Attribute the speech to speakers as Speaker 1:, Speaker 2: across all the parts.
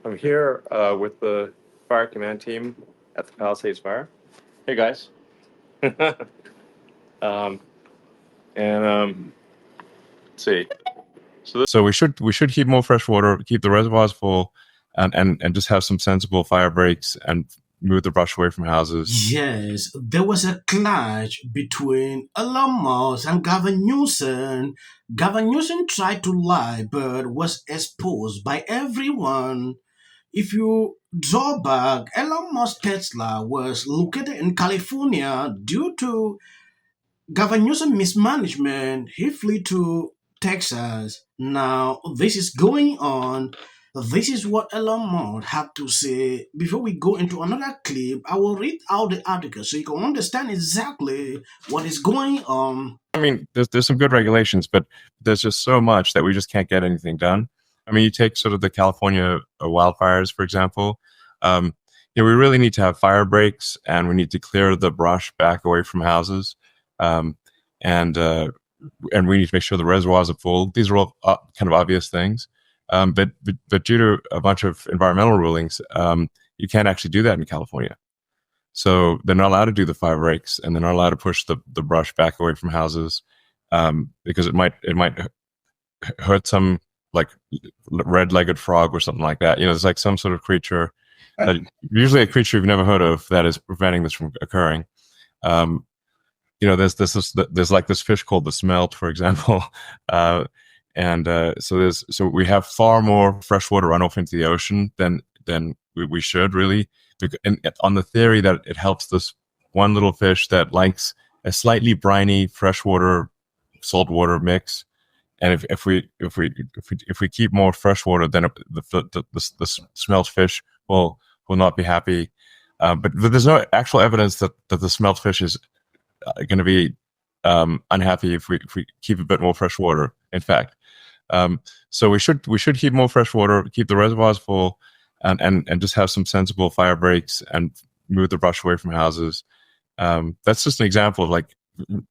Speaker 1: I'm here with the fire command team at the Palisades Fire. Hey guys. um, and let's see. So we should keep more fresh water, keep the reservoirs full, and just have some sensible fire breaks and move the brush away from houses.
Speaker 2: Yes, there was a clash between Elon Musk and Gavin Newsom. Gavin Newsom tried to lie but was exposed by everyone. If you draw back, Elon Musk Tesla was located in California due to Gavin Newsom mismanagement. He flew to Texas. Now this is going on. This is what Elon Musk had to say. Before we go into another clip, I will read out the article so you can understand exactly what is going on.
Speaker 1: I mean, there's some good regulations, but there's just so much that we just can't get anything done. I mean, you take sort of the California wildfires, for example. We really need to have fire breaks, and we need to clear the brush back away from houses, um, and uh, and we need to make sure the reservoirs are full. These are all kind of obvious things, but due to a bunch of environmental rulings, you can't actually do that in California. So they're not allowed to do the fire breaks, and they're not allowed to push the brush back away from houses, because it might hurt some, like, red-legged frog or something like that. There's like some sort of creature, usually a creature you've never heard of, that is preventing this from occurring. There's like this fish called the smelt, for example, so we have far more freshwater runoff into the ocean than we should, really. And on the theory that it helps this one little fish that likes a slightly briny freshwater saltwater mix, and if we keep more freshwater, then the smelt fish will not be happy. But there's no actual evidence that the smelt fish is going to be unhappy if we keep a bit more fresh water. In fact, so we should keep more fresh water, keep the reservoirs full, and just have some sensible fire breaks and move the brush away from houses. That's just an example of, like,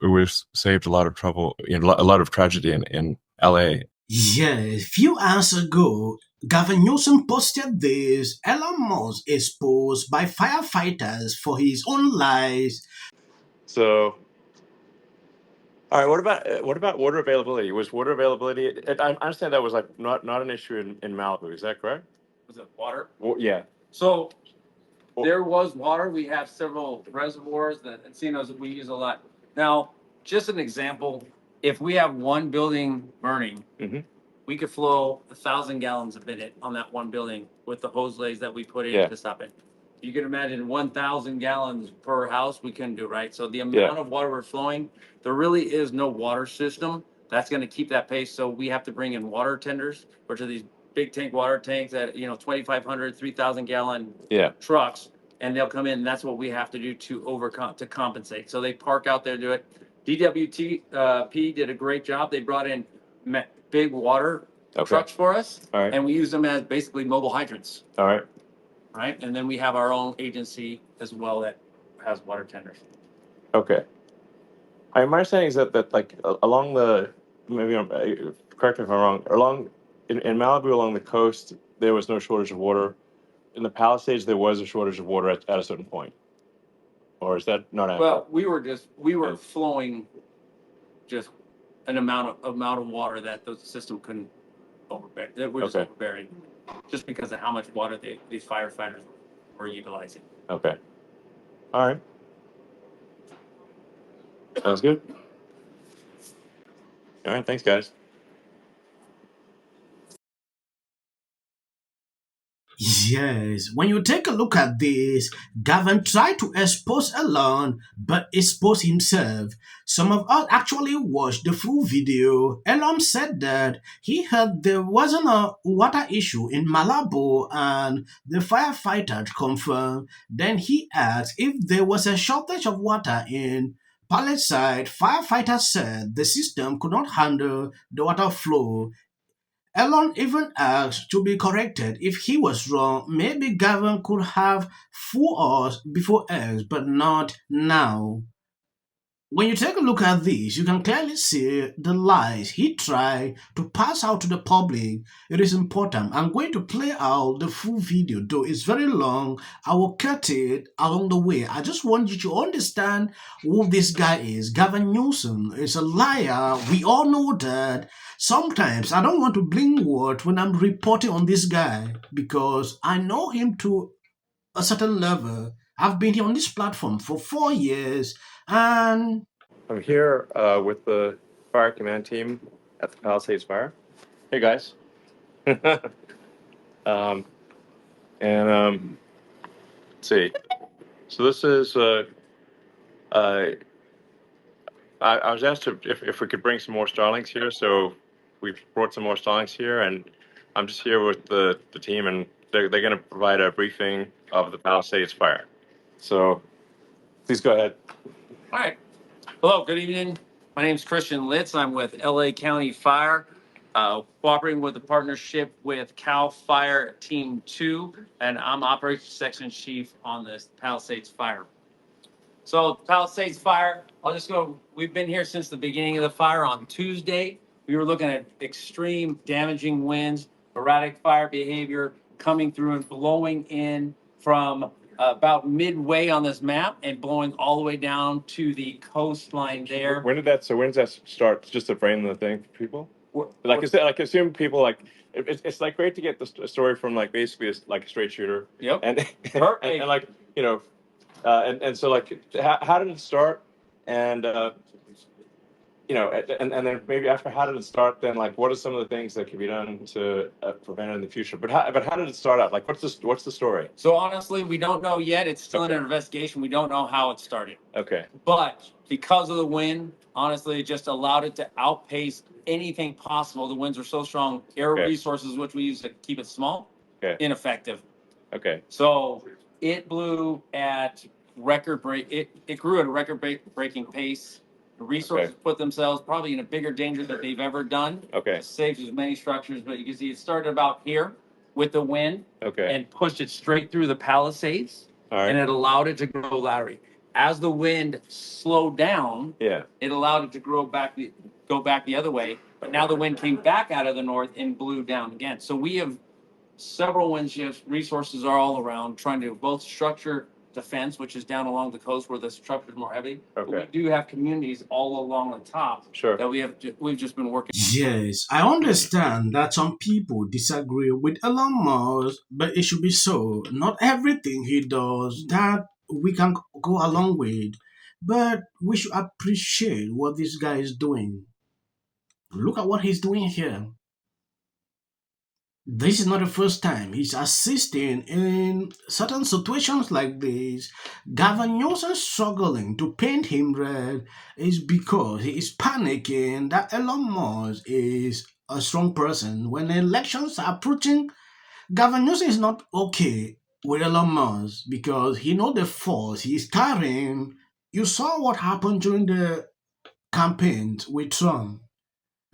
Speaker 1: we've saved a lot of trouble, a lot of tragedy in LA.
Speaker 2: Yeah, a few hours ago, Gavin Newsom posted this. Elon Musk exposed by firefighters for his own lies.
Speaker 1: So, all right, what about water availability? Was water availability? I understand that was, like, not an issue in Malibu. Is that correct?
Speaker 3: Was it water?
Speaker 1: Yeah.
Speaker 3: So there was water. We have several reservoirs that encinos that we use a lot. Now, just an example, if we have one building burning,
Speaker 1: Mhm.
Speaker 3: we could flow 1,000 gallons a minute on that one building with the hose lays that we put in
Speaker 1: Yeah.
Speaker 3: to stop it. You can imagine 1,000 gallons per house, we couldn't do, right? So the amount
Speaker 1: Yeah.
Speaker 3: of water we're flowing, there really is no water system that's gonna keep that pace. So we have to bring in water tenders, which are these big tank water tanks that, 2,500, 3,000 gallon
Speaker 1: Yeah.
Speaker 3: trucks, and they'll come in, and that's what we have to do to compensate. So they park out there, do it. DWT did a great job. They brought in big water
Speaker 1: Okay.
Speaker 3: trucks for us,
Speaker 1: All right.
Speaker 3: and we use them as basically mobile hydrants,
Speaker 1: All right.
Speaker 3: right? And then we have our own agency as well that has water tenders.
Speaker 1: Okay. My understanding is that like, along the, maybe correct me if I'm wrong, in Malibu, along the coast, there was no shortage of water. In the Palisades, there was a shortage of water at a certain point. Or is that not accurate?
Speaker 3: Well, we were
Speaker 1: Yeah.
Speaker 3: flowing just an amount of water that the system couldn't overbear. That we're just
Speaker 1: Okay.
Speaker 3: overbearing, just because of how much water these firefighters were utilizing.
Speaker 1: Okay. All right. Sounds good. All right. Thanks, guys.
Speaker 2: Yes, when you take a look at this, Gavin tried to expose Elon, but exposed himself. Some of us actually watched the full video. Elon said that he heard there wasn't a water issue in Malibu and the firefighters confirmed. Then he asked if there was a shortage of water in Palisade. Firefighters said the system could not handle the water flow. Elon even asked to be corrected if he was wrong. Maybe Gavin could have fooled us before X, but not now. When you take a look at this, you can clearly see the lies he tried to pass out to the public. It is important. I'm going to play out the full video, though it's very long. I will cut it along the way. I just want you to understand who this guy is. Gavin Newsom is a liar. We all know that. Sometimes I don't want to blink word when I'm reporting on this guy because I know him to a certain level. I've been here on this platform for 4 years, and
Speaker 4: I'm here with the fire command team at the Palisades Fire. Hey guys. um, and let's see. So this is I was asked if we could bring some more Starlings here, so we brought some more Starlings here, and I'm just here with the team, and they're going to provide a briefing of the Palisades Fire. So please go ahead.
Speaker 3: All right. Hello, good evening. My name is Christian Litz. I'm with LA County Fire, cooperating with the partnership with CAL Fire Team 2, and I'm Operations Section Chief on this Palisades Fire. So Palisades Fire, I'll just go, we've been here since the beginning of the fire. On Tuesday, we were looking at extreme damaging winds, erratic fire behavior coming through and blowing in from about midway on this map and blowing all the way down to the coastline there.
Speaker 4: When did that start? Just to frame the thing for people? Like, assume people like, it's like great to get the story from like basically like a straight shooter.
Speaker 3: Yep.
Speaker 4: And like, you know, and so like, how did it start? And, you know, and then maybe after how did it start, then like, what are some of the things that can be done to prevent it in the future? But how did it start out? Like, what's the story?
Speaker 3: So honestly, we don't know yet. It's still in an investigation. We don't know how it started.
Speaker 4: Okay.
Speaker 3: But because of the wind, honestly, it just allowed it to outpace anything possible. The winds were so strong, air resources, which we use to keep it small, ineffective.
Speaker 4: Okay.
Speaker 3: So it blew at it grew at a record-breaking pace. The resources put themselves probably in a bigger danger than they've ever done.
Speaker 4: Okay.
Speaker 3: It saves as many structures, but you can see it started about here with the wind.
Speaker 4: Okay.
Speaker 3: And pushed it straight through the Palisades.
Speaker 4: All right.
Speaker 3: And it allowed it to grow laterally. As the wind slowed down, it allowed it to go back the other way. But now the wind came back out of the north and blew down again. So we have several wind shifts. Resources are all around trying to both structure defense, which is down along the coast where the structure is more heavy. But we do have communities all along the top that we've just been working.
Speaker 2: yes, I understand that some people disagree with Elon Musk, but it should be so. Not everything he does that we can go along with, but we should appreciate what this guy is doing. Look at what he's doing here. This is not the first time he's assisting in certain situations like this. Gavin Newsom struggling to paint him red is because he is panicking that Elon Musk is a strong person. When elections are approaching, Gavin Newsom is not okay with Elon Musk because he knows the force he is carrying. You saw what happened during the campaigns with Trump.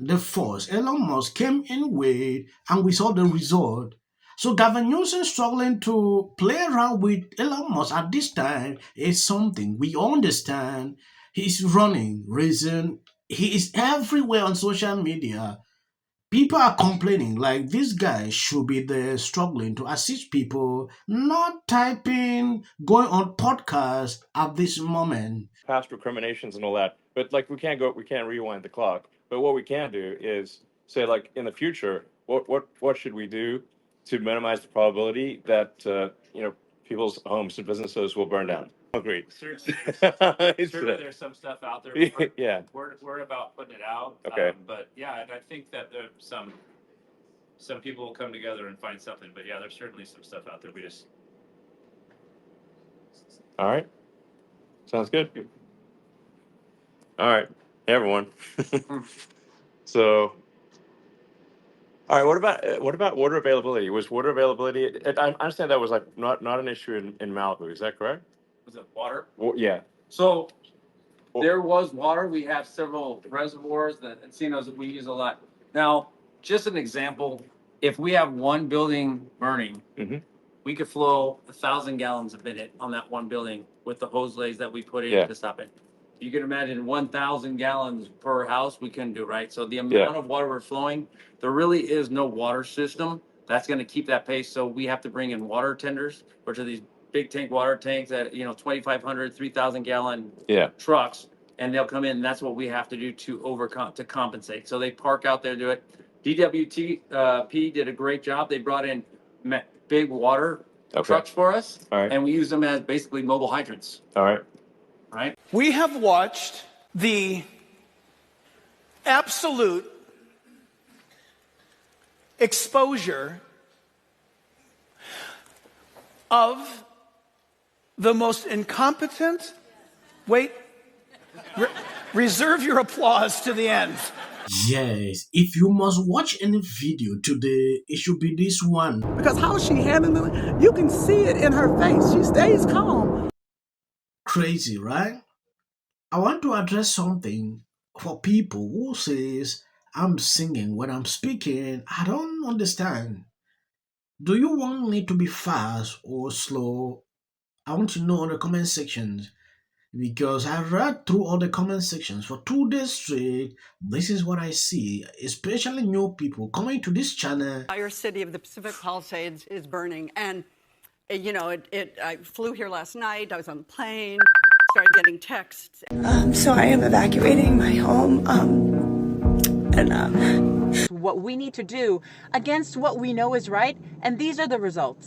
Speaker 2: The force Elon Musk came in with, and we saw the result. So Gavin Newsom struggling to play around with Elon Musk at this time is something we understand. He's running, reason. He is everywhere on social media. People are complaining like this guy should be there struggling to assist people, not typing, going on podcasts at this moment.
Speaker 4: Past recriminations and all that. But like we can't rewind the clock. But what we can do is say like in the future, what should we do to minimize the probability that you know, people's homes and businesses will burn down? Agreed.
Speaker 3: Certainly, there's some stuff out there.
Speaker 4: Yeah.
Speaker 3: We're about putting it out.
Speaker 4: Okay.
Speaker 3: But yeah, I think that there's some people will come together and find something. But yeah, there's certainly some stuff out there. We just.
Speaker 4: All right. Sounds good. All right. Hey everyone. So, all right. What about water availability? Was water availability? I understand that was like not an issue in Malibu. Is that correct?
Speaker 3: Was it water?
Speaker 4: Well, yeah.
Speaker 3: So there was water. We have several reservoirs that encinos that we use a lot. Now, just an example, if we have one building burning, we could flow 1,000 gallons a minute on that one building with the hose lays that we put in to stop it. you can imagine 1,000 gallons per house, we couldn't do, right? So the amount of water we're flowing, there really is no water system that's going to keep that pace. So we have to bring in water tenders, which are these big tank water tanks that, 2,500, 3,000 gallon trucks, and they'll come in. And that's what we have to do to compensate. So they park out there, do it. DWP did a great job. They brought in big water trucks for us, and we use them as basically mobile hydrants.
Speaker 4: All right.
Speaker 3: Right.
Speaker 5: We have watched the absolute exposure of the most incompetent. Wait, reserve your applause to the end.
Speaker 2: Yes, if you must watch any video today, it should be this one.
Speaker 6: Because how she handling it, you can see it in her face. She stays calm.
Speaker 2: Crazy, right? I want to address something for people who says I'm singing when I'm speaking. I don't understand. Do you want me to be fast or slow? I want to know in the comment sections, because I read through all the comment sections for 2 days straight. This is what I see, especially new people coming to this channel.
Speaker 7: The entire city of the Pacific Palisades is burning, and I flew here last night. I was on the plane, started getting texts.
Speaker 8: So I am evacuating my home,
Speaker 9: what we need to do against what we know is right, and these are the results.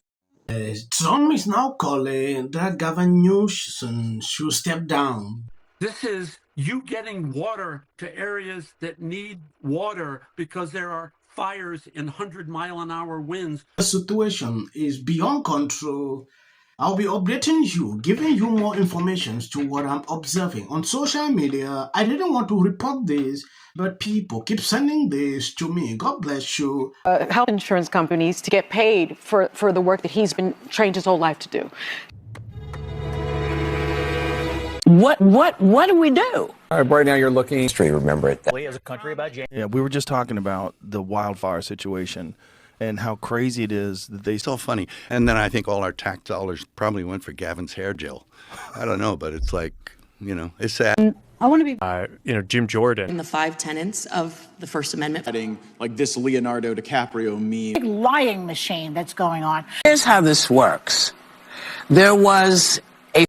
Speaker 2: Trump is now calling that Gavin Newsom should step down.
Speaker 10: This is you getting water to areas that need water because there are fires in 100-mile-an-hour winds.
Speaker 2: The situation is beyond control. I'll be updating you, giving you more information to what I'm observing on social media. I didn't want to report this, but people keep sending this to me. God bless you.
Speaker 9: Health insurance companies to get paid for the work that he's been trained his whole life to do.
Speaker 6: What do we do?
Speaker 11: Right now you're looking straight. Remember it.
Speaker 12: As a country about yeah, we were just talking about the wildfire situation and how crazy it is that they
Speaker 13: still funny. And then I think all our tax dollars probably went for Gavin's hair gel. I don't know, but it's like, it's sad.
Speaker 9: I want to be,
Speaker 11: Jim Jordan.
Speaker 8: in the 5 tenets of the First Amendment.
Speaker 11: Like this Leonardo DiCaprio meme.
Speaker 6: Lying machine that's going on.
Speaker 5: Here's how this works. There was